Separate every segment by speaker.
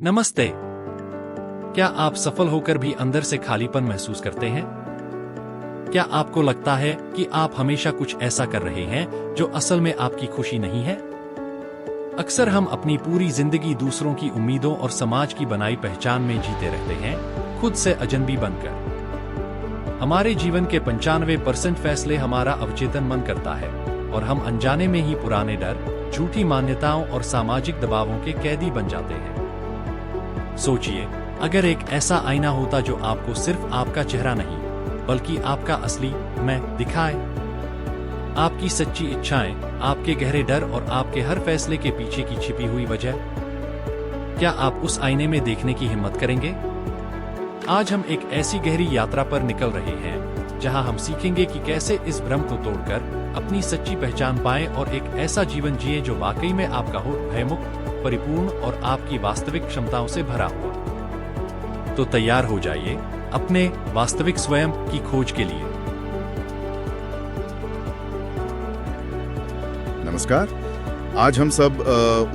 Speaker 1: नमस्ते। क्या आप सफल होकर भी अंदर से खालीपन महसूस करते हैं? क्या आपको लगता है कि आप हमेशा कुछ ऐसा कर रहे हैं जो असल में आपकी खुशी नहीं है? अक्सर हम अपनी पूरी जिंदगी दूसरों की उम्मीदों और समाज की बनाई पहचान में जीते रहते हैं, खुद से अजनबी बनकर। हमारे जीवन के 95% फैसले हमारा अवचेतन मन करता है और हम अनजाने में ही पुराने डर, झूठी मान्यताओं और सामाजिक दबावों के कैदी बन जाते हैं। सोचिए, अगर एक ऐसा आईना होता जो आपको सिर्फ आपका चेहरा नहीं बल्कि आपका असली मैं दिखाए, आपकी सच्ची इच्छाएं, आपके गहरे डर और आपके हर फैसले के पीछे की छिपी हुई वजह, क्या आप उस आईने में देखने की हिम्मत करेंगे? आज हम एक ऐसी गहरी यात्रा पर निकल रहे हैं जहां हम सीखेंगे कि कैसे इस भ्रम को तोड़कर अपनी सच्ची पहचान पाएं और एक ऐसा जीवन जिए जो वाकई में आपका हो, भयमुक्त, परिपूर्ण और आपकी वास्तविक क्षमताओं से भरा हुआ। तो तैयार हो जाइए अपने वास्तविक स्वयं की खोज के लिए।
Speaker 2: नमस्कार। आज हम सब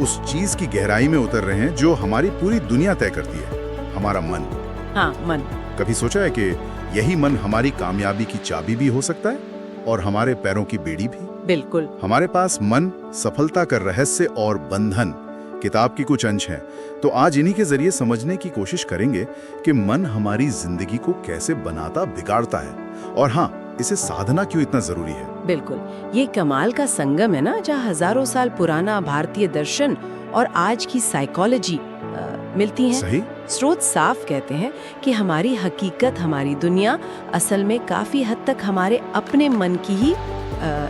Speaker 2: उस चीज की गहराई में उतर रहे हैं जो हमारी पूरी दुनिया तय करती है, हमारा मन।
Speaker 3: हाँ, मन।
Speaker 2: कभी सोचा है कि यही मन हमारी कामयाबी की चाबी भी हो सकता है और हमारे पैरों की बेड़ी भी?
Speaker 3: बिल्कुल।
Speaker 2: हमारे पास मन, सफलता का रहस्य और बंधन किताब की कुछ अंश हैं। तो आज इन्हीं के जरिए समझने की कोशिश करेंगे कि मन हमारी जिंदगी को कैसे बनाता, बिगाड़ता है और हाँ, इसे साधना क्यों इतना जरूरी है।
Speaker 3: बिल्कुल, ये कमाल का संगम है ना, जहाँ हजारों साल पुराना भारतीय दर्शन और आज की साइकोलॉजी मिलती हैं।
Speaker 2: सही।
Speaker 3: स्रोत साफ कहते हैं कि हमारी हकीकत, हमारी दुनिया असल में काफी हद तक हमारे अपने मन की ही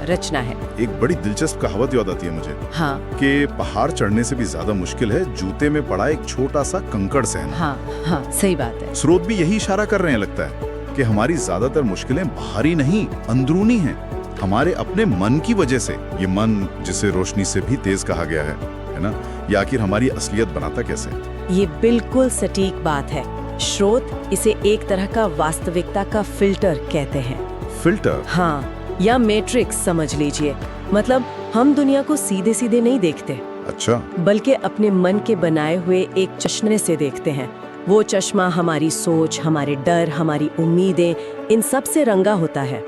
Speaker 3: रचना है।
Speaker 2: एक बड़ी दिलचस्प कहावत याद आती है मुझे।
Speaker 3: हाँ।
Speaker 2: कि पहाड़ चढ़ने से भी ज्यादा मुश्किल है जूते में पड़ा एक छोटा सा कंकड़ सहना।
Speaker 3: हाँ, सही बात है।
Speaker 2: स्रोत भी यही इशारा कर रहे हैं, लगता है कि हमारी ज्यादातर मुश्किलें बाहरी नहीं, अंदरूनी हैं, हमारे अपने मन की वजह से। ये मन, जिसे रोशनी से भी तेज कहा गया है ना, ये आखिर हमारी असलियत बनाता कैसे?
Speaker 3: ये बिल्कुल सटीक बात है। स्रोत इसे एक तरह का वास्तविकता का फिल्टर कहते हैं।
Speaker 2: फिल्टर?
Speaker 3: हाँ, या मैट्रिक्स समझ लीजिए। मतलब हम दुनिया को सीधे सीधे नहीं देखते।
Speaker 2: अच्छा।
Speaker 3: बल्कि अपने मन के बनाए हुए एक चश्मे से देखते हैं। वो चश्मा हमारी सोच, हमारे डर, हमारी उम्मीदें, इन सब से रंगा होता है।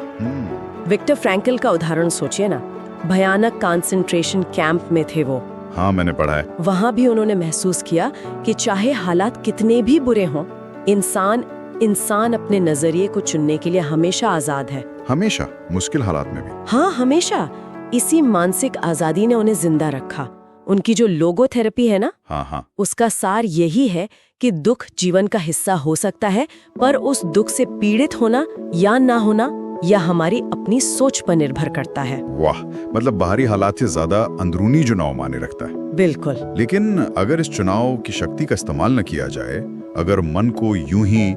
Speaker 3: विक्टर फ्रैंकल का उदाहरण सोचिए ना। भयानक कंसंट्रेशन कैंप में थे वो।
Speaker 2: हाँ, मैंने पढ़ा है।
Speaker 3: वहां भी उन्होंने महसूस किया कि चाहे हालात कितने भी बुरे हों, इंसान अपने नजरिए को चुनने के लिए हमेशा आजाद है।
Speaker 2: हमेशा? मुश्किल हालात में भी?
Speaker 3: हाँ, हमेशा। इसी मानसिक आजादी ने उन्हें जिंदा रखा। उनकी जो लोगोथेरेपी है ना,
Speaker 2: हाँ,
Speaker 3: उसका सार यही है कि दुख जीवन का हिस्सा हो सकता है, पर उस दुख से पीड़ित होना या ना होना यह हमारी अपनी सोच पर निर्भर करता है।
Speaker 2: वाह, मतलब बाहरी हालात से ज्यादा अंदरूनी चुनाव माने रखता है।
Speaker 3: बिल्कुल।
Speaker 2: लेकिन अगर इस चुनाव की शक्ति का इस्तेमाल न किया जाए, अगर मन को यूं ही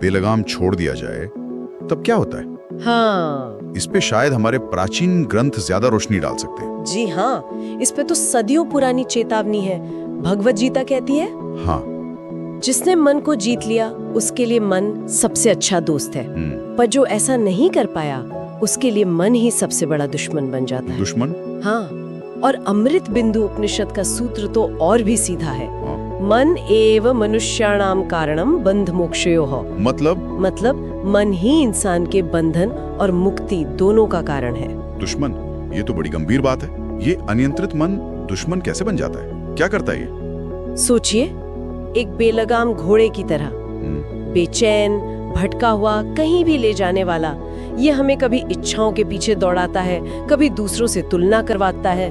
Speaker 2: बेलगाम छोड़ दिया जाए, तब क्या होता है?
Speaker 3: हाँ,
Speaker 2: इस पे शायद हमारे प्राचीन ग्रंथ ज्यादा रोशनी डाल सकते हैं।
Speaker 3: जी हाँ, इस पे तो सदियों पुरानी चेतावनी है। भगवत गीता कहती है,
Speaker 2: हाँ,
Speaker 3: जिसने मन को जीत लिया उसके लिए मन सबसे अच्छा दोस्त है, पर जो ऐसा नहीं कर पाया उसके लिए मन ही सबसे बड़ा दुश्मन बन जाता है।
Speaker 2: दुश्मन?
Speaker 3: हाँ, और अमृत बिंदु उपनिषद का सूत्र तो और भी सीधा है।
Speaker 2: हाँ।
Speaker 3: मन एव मनुष्याणाम कारणम बंध मोक्षयोः। मतलब मन ही इंसान के बंधन और मुक्ति दोनों का कारण है।
Speaker 2: दुश्मन? ये तो बड़ी गंभीर बात है। ये अनियंत्रित मन दुश्मन कैसे बन जाता है? क्या करता है ये?
Speaker 3: सोचिए, एक बेलगाम घोड़े की तरह, बेचैन, भटका हुआ, कहीं भी ले जाने वाला। ये हमें कभी इच्छाओं के पीछे दौड़ाता है, कभी दूसरों से तुलना करवाता है,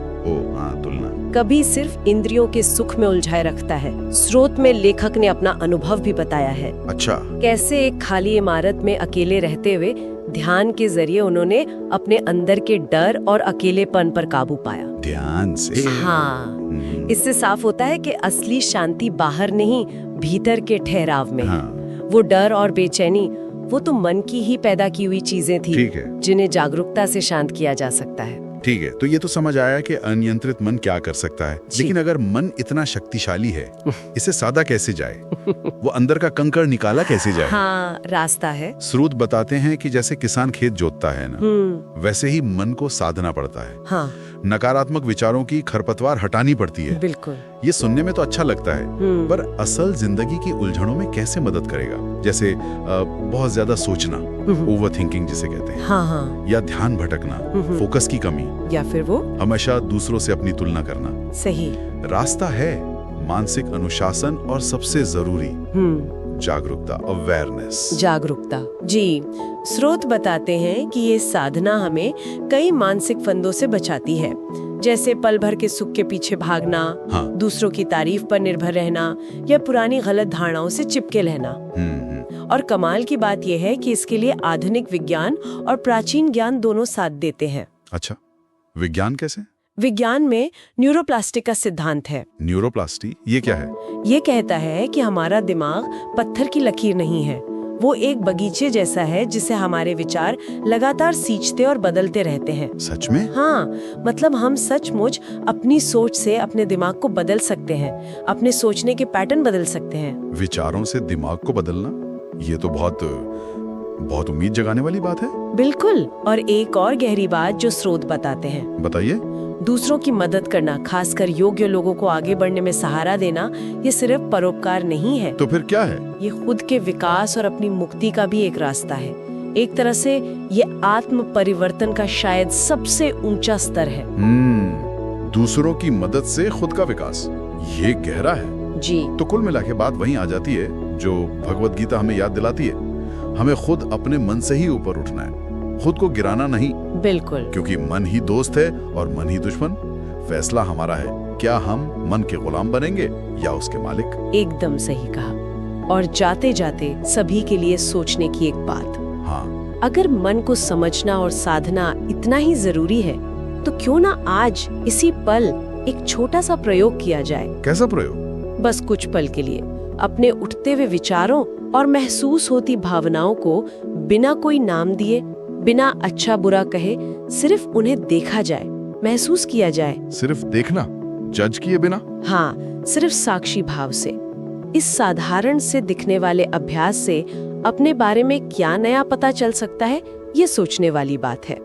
Speaker 2: तुलना,
Speaker 3: कभी सिर्फ इंद्रियों के सुख में उलझाए रखता है। स्रोत में लेखक ने अपना अनुभव भी बताया है।
Speaker 2: अच्छा। कैसे?
Speaker 3: एक खाली इमारत में अकेले रहते हुए ध्यान के जरिए उन्होंने अपने अंदर के डर और अकेलेपन पर काबू पाया।
Speaker 2: ध्यान से?
Speaker 3: हाँ, इससे साफ होता है कि असली शांति बाहर नहीं, भीतर के ठहराव में है। वो डर और बेचैनी, वो तो मन की ही पैदा की हुई चीजें थी।
Speaker 2: ठीक है।
Speaker 3: जिन्हें जागरूकता से शांत किया जा सकता है।
Speaker 2: ठीक है, तो ये तो समझ आया कि अनियंत्रित मन क्या कर सकता है। लेकिन अगर मन इतना शक्तिशाली है, इसे साधा कैसे जाए? वो अंदर का कंकड़ निकाला कैसे जाए?
Speaker 3: हाँ, रास्ता है।
Speaker 2: स्रोत बताते हैं कि जैसे किसान खेत जोतता है ना, वैसे ही मन को साधना पड़ता है।
Speaker 3: हाँ।
Speaker 2: नकारात्मक विचारों की खरपतवार हटानी पड़ती है।
Speaker 3: बिल्कुल।
Speaker 2: ये सुनने में तो अच्छा लगता है, पर असल जिंदगी की उलझनों में कैसे मदद करेगा? जैसे बहुत ज्यादा सोचना, ओवर थिंकिंग जिसे कहते हैं,
Speaker 3: हाँ हाँ।
Speaker 2: या ध्यान भटकना, फोकस की कमी,
Speaker 3: या फिर वो
Speaker 2: हमेशा दूसरों से अपनी तुलना करना।
Speaker 3: सही।
Speaker 2: रास्ता है मानसिक अनुशासन और सबसे जरूरी जागरूकता, अवेयरनेस।
Speaker 3: जागरूकता। जी, स्रोत बताते हैं कि ये साधना हमें कई मानसिक फंदों से बचाती है, जैसे पल भर के सुख के पीछे भागना,
Speaker 2: हाँ।
Speaker 3: दूसरों की तारीफ पर निर्भर रहना या पुरानी गलत धारणाओं से चिपके रहना। और कमाल की बात यह है कि इसके लिए आधुनिक विज्ञान और प्राचीन ज्ञान दोनों साथ देते हैं।
Speaker 2: अच्छा, विज्ञान कैसे?
Speaker 3: विज्ञान में न्यूरोप्लास्टिक का सिद्धांत है।
Speaker 2: न्यूरोप्लास्टी ये क्या है?
Speaker 3: ये कहता है कि हमारा दिमाग पत्थर की लकीर नहीं है, वो एक बगीचे जैसा है जिसे हमारे विचार लगातार सींचते और बदलते रहते हैं।
Speaker 2: सच में?
Speaker 3: हाँ, मतलब हम सचमुच अपनी सोच से अपने दिमाग को बदल सकते हैं, अपने सोचने के पैटर्न बदल सकते हैं।
Speaker 2: विचारों से दिमाग को बदलना, ये तो बहुत उम्मीद जगाने वाली बात है।
Speaker 3: बिल्कुल। और एक और गहरी बात जो स्रोत बताते हैं,
Speaker 2: बताइए।
Speaker 3: दूसरों की मदद करना, खासकर योग्य लोगों को आगे बढ़ने में सहारा देना, ये सिर्फ परोपकार नहीं है।
Speaker 2: तो फिर क्या है?
Speaker 3: ये खुद के विकास और अपनी मुक्ति का भी एक रास्ता है। एक तरह से ये आत्म परिवर्तन का शायद सबसे ऊंचा स्तर है।
Speaker 2: दूसरों की मदद से खुद का विकास, ये गहरा है।
Speaker 3: जी।
Speaker 2: तो कुल मिला के बात वहीं आ जाती है जो भगवत गीता हमें याद दिलाती है, हमें खुद अपने मन से ही ऊपर उठना है, खुद को गिराना नहीं।
Speaker 3: बिल्कुल।
Speaker 2: क्योंकि मन ही दोस्त है और मन ही दुश्मन। फैसला हमारा है, क्या हम मन के गुलाम बनेंगे या उसके मालिक।
Speaker 3: एकदम सही कहा। और जाते जाते सभी के लिए सोचने की एक बात,
Speaker 2: हाँ,
Speaker 3: अगर मन को समझना और साधना इतना ही जरूरी है, तो क्यों ना आज इसी पल एक छोटा सा प्रयोग किया जाए।
Speaker 2: कैसा प्रयोग?
Speaker 3: बस कुछ पल के लिए अपने उठते हुए विचारों और महसूस होती भावनाओं को बिना कोई नाम दिए, बिना अच्छा बुरा कहे, सिर्फ उन्हें देखा जाए, महसूस किया जाए।
Speaker 2: सिर्फ देखना, जज किए बिना?
Speaker 3: हाँ, सिर्फ साक्षी भाव से। इस साधारण से दिखने वाले अभ्यास से अपने बारे में क्या नया पता चल सकता है, ये सोचने वाली बात है।